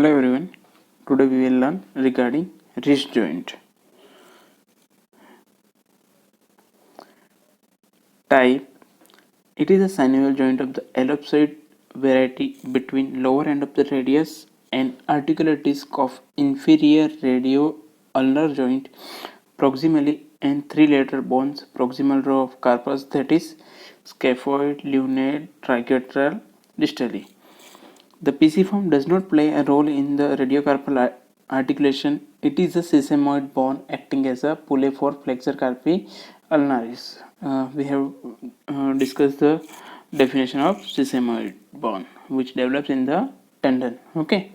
Hello everyone, today we will learn regarding wrist joint. Type: it is a synovial joint of the ellipsoid variety between lower end of the radius and articular disc of inferior radio-ulnar joint proximally and three lateral bones proximal row of carpus, that is scaphoid, lunate, triquetral distally. The pisiform does not play a role in the radiocarpal articulation. It is a sesamoid bone acting as a pulley for flexor carpi ulnaris. We have discussed the definition of sesamoid bone, which develops in the tendon. Okay.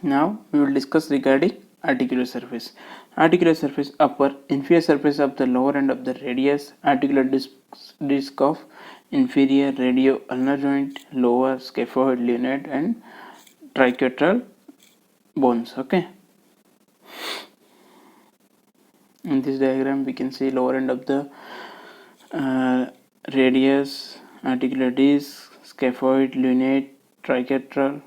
Now we will discuss regarding articular surface. Articular surface: upper inferior surface of the lower end of the radius, articular disc of inferior radio-ulnar joint, lower scaphoid, lunate and triquetral bones. Okay. In this diagram we can see lower end of the radius, articular disc, scaphoid, lunate, triquetral.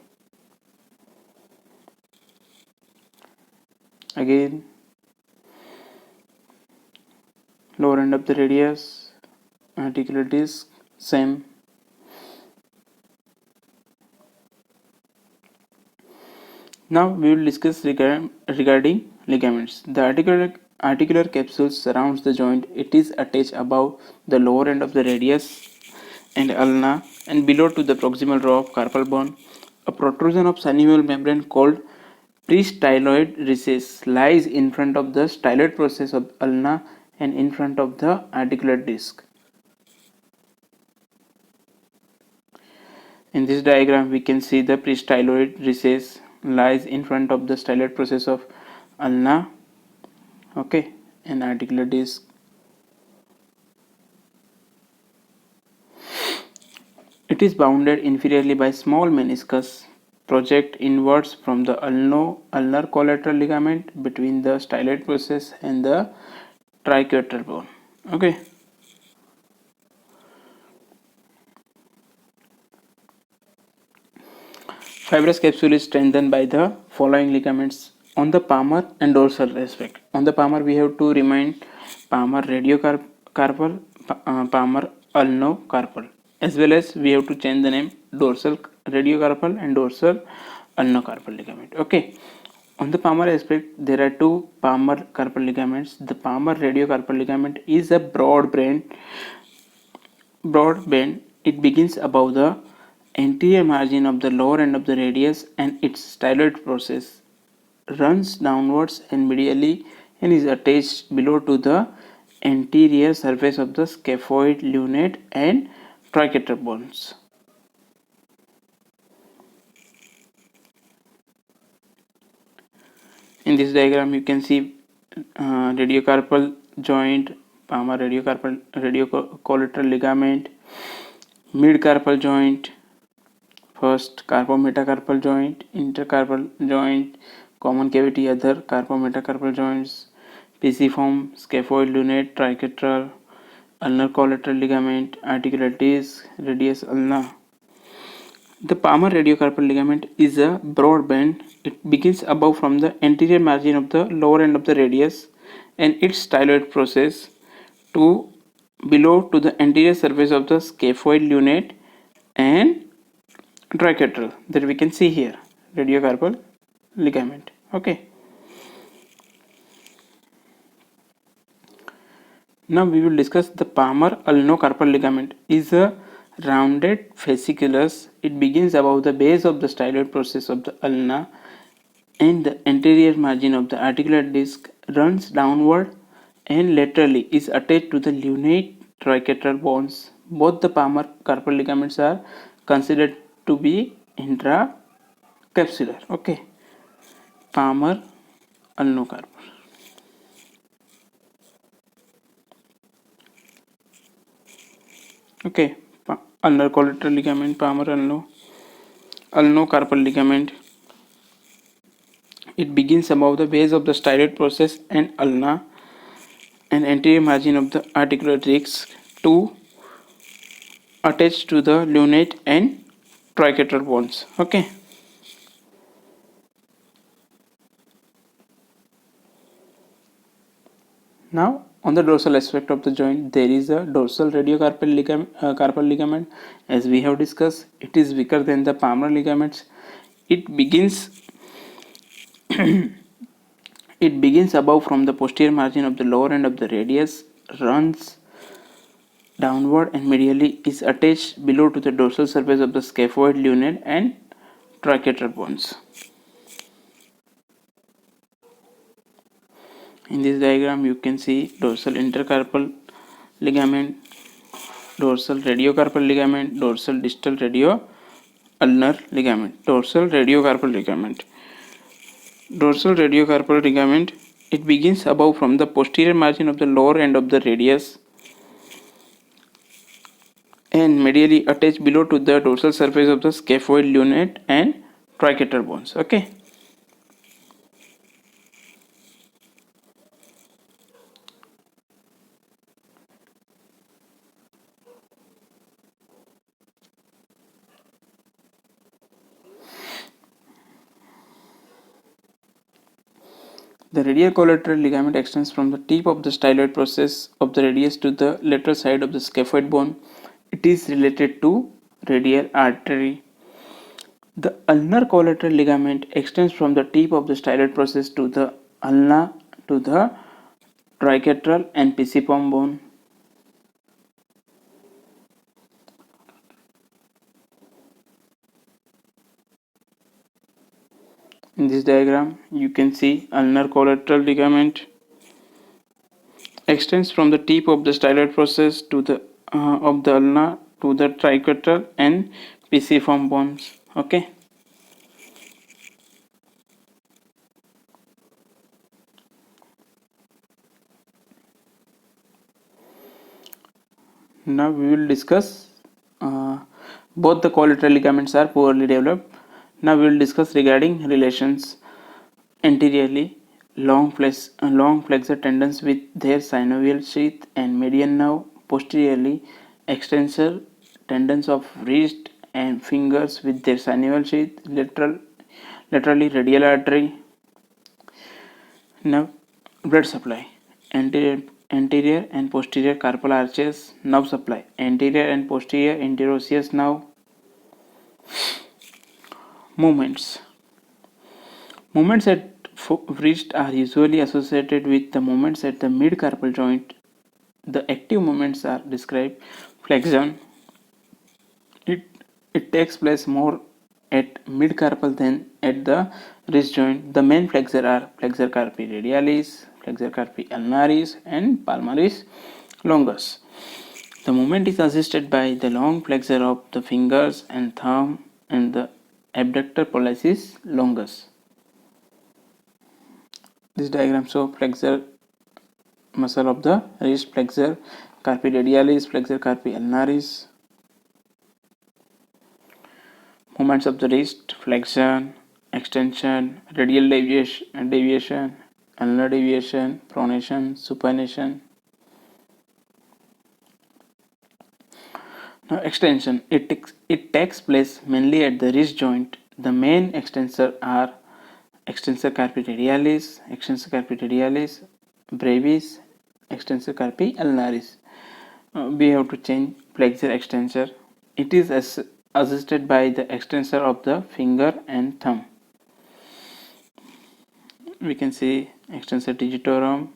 Again, lower end of the radius, articular disc, same. Now we will discuss regarding ligaments. The articular capsule surrounds the joint. It is attached above the lower end of the radius and ulna and below to the proximal row of carpal bone. A protrusion of synovial membrane called pre-styloid recess lies in front of the styloid process of ulna and in front of the articular disc. In this diagram we can see the pre-styloid recess lies in front of the styloid process of ulna, okay, and articular disc. It is bounded inferiorly by small meniscus project inwards from the ulnar collateral ligament between the styloid process and the triquetral bone. Okay. Fibrous capsule is strengthened by the following ligaments on the palmar and dorsal aspect. On the palmar we have to remind palmar radiocarpal, palmar ulnocarpal, as well as we have to change the name dorsal radiocarpal and dorsal ulnocarpal ligament. Okay. On the palmar aspect, there are two palmar carpal ligaments. The palmar radiocarpal ligament is a broad bend. It begins above the anterior margin of the lower end of the radius and its styloid process runs downwards and medially and is attached below to the anterior surface of the scaphoid, lunate and triquetral bones. In this diagram you can see radiocarpal joint, palmar radiocollateral ligament, mid-carpal joint, first carpometacarpal joint, intercarpal joint, common cavity other carpometacarpal joints, pisiform, scaphoid, lunate, triquetral, ulnar collateral ligament, articular disc, radius ulna. The palmar radiocarpal ligament is a broad bend. It begins above from the anterior margin of the lower end of the radius and its styloid process to below to the anterior surface of the scaphoid, lunate and triquetral that we can see here, radiocarpal ligament. Okay. Now we will discuss the palmar ulnocarpal ligament is a rounded fasciculus. It begins above the base of the styloid process of the ulna and the anterior margin of the articular disc, runs downward and laterally is attached to the lunate triquetral bones. Both the palmar carpal ligaments are considered to be intracapsular. Okay. Palmar ulnocarpal. Okay. Ulnar collateral ligament, palmar ulnocarpal ligament. It begins above the base of the styloid process and ulna and anterior margin of the articular disc to attach to the lunate and triquetral bones. Okay. Now, on the dorsal aspect of the joint, there is a dorsal radiocarpal carpal ligament. As we have discussed, it is weaker than the palmar ligaments. It begins it begins above from the posterior margin of the lower end of the radius, runs downward and medially, is attached below to the dorsal surface of the scaphoid, lunate and triquetral bones. In this diagram, you can see dorsal intercarpal ligament, dorsal radiocarpal ligament, dorsal distal radio-ulnar ligament, dorsal radiocarpal ligament. Dorsal radiocarpal ligament, it begins above from the posterior margin of the lower end of the radius and medially attached below to the dorsal surface of the scaphoid, lunate and triquetral bones. Okay. The radial collateral ligament extends from the tip of the styloid process of the radius to the lateral side of the scaphoid bone. It is related to radial artery. The ulnar collateral ligament extends from the tip of the styloid process to the ulna to the triquetral and pisiform bone. In this diagram, you can see ulnar collateral ligament extends from the tip of the styloid process to the of the ulna to the triquetral and pisiform bones. Okay. Now we will discuss both the collateral ligaments are poorly developed. Now we will discuss regarding relations. Anteriorly, long flexor tendons with their synovial sheath and median nerve. Posteriorly, extensor tendons of wrist and fingers with their synovial sheath. Laterally, radial artery. Now, blood supply. Anterior and posterior carpal arches. Nerve supply. Anterior and posterior interosseous nerve. Movements. Movements at wrist are usually associated with the movements at the mid-carpal joint. The active movements are described. Flexion. It takes place more at mid-carpal than at the wrist joint. The main flexor are flexor carpi radialis, flexor carpi ulnaris and palmaris longus. The movement is assisted by the long flexor of the fingers and thumb and the abductor pollicis longus. This diagram shows flexor muscle of the wrist, flexor carpi radialis, flexor carpi ulnaris. Movements of the wrist: flexion, extension, radial deviation, ulnar deviation, pronation, supination. Now extension, it takes place mainly at the wrist joint. The main extensor are extensor carpi radialis, brevis, extensor carpi ulnaris. We have to change flexor extensor. It is assisted by the extensor of the finger and thumb. We can see extensor digitorum,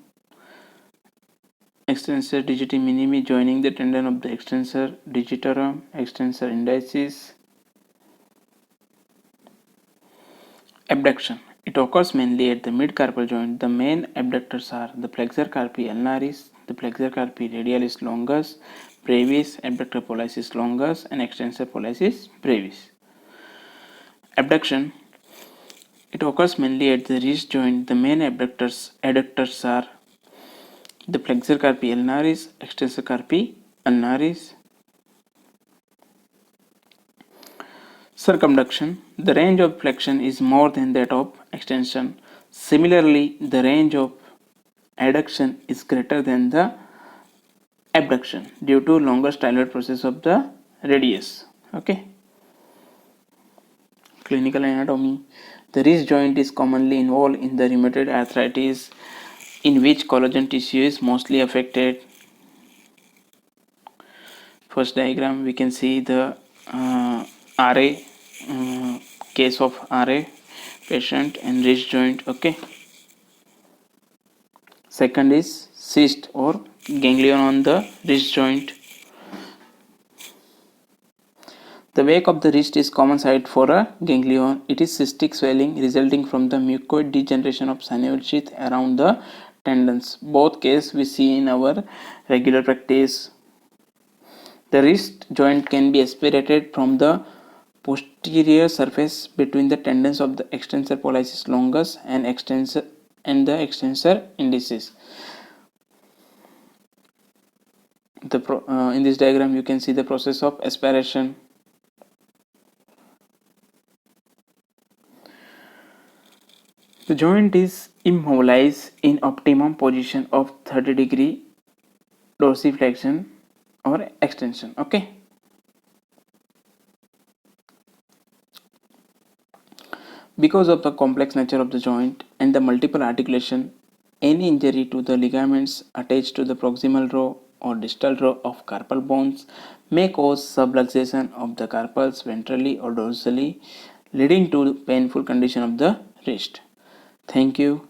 extensor digiti minimi joining the tendon of the extensor digitorum, extensor indicis. Abduction. It occurs mainly at the mid-carpal joint. The main abductors are the flexor carpi ulnaris, the flexor carpi radialis longus, brevis, abductor pollicis longus, and extensor pollicis brevis. Abduction. It occurs mainly at the wrist joint. The main adductors are the flexor carpi ulnaris, extensor carpi ulnaris. Circumduction. The range of flexion is more than that of extension. Similarly, the range of adduction is greater than the abduction due to longer styloid process of the radius. Okay. Clinical anatomy. The wrist joint is commonly involved in the rheumatoid arthritis In which collagen tissue is mostly affected? First diagram we can see the RA case of RA patient and wrist joint. Okay. Second is cyst or ganglion on the wrist joint. The wake of the wrist is common site for a ganglion. It is cystic swelling resulting from the mucoid degeneration of synovial sheath around the tendons. Both cases we see in our regular practice. The wrist joint can be aspirated from the posterior surface between the tendons of the extensor pollicis longus and the extensor indicis. In this diagram you can see the process of aspiration. The joint is immobilized in optimum position of 30-degree dorsiflexion or extension. Okay. Because of the complex nature of the joint and the multiple articulation, any injury to the ligaments attached to the proximal row or distal row of carpal bones may cause subluxation of the carpals ventrally or dorsally, leading to painful condition of the wrist. Thank you.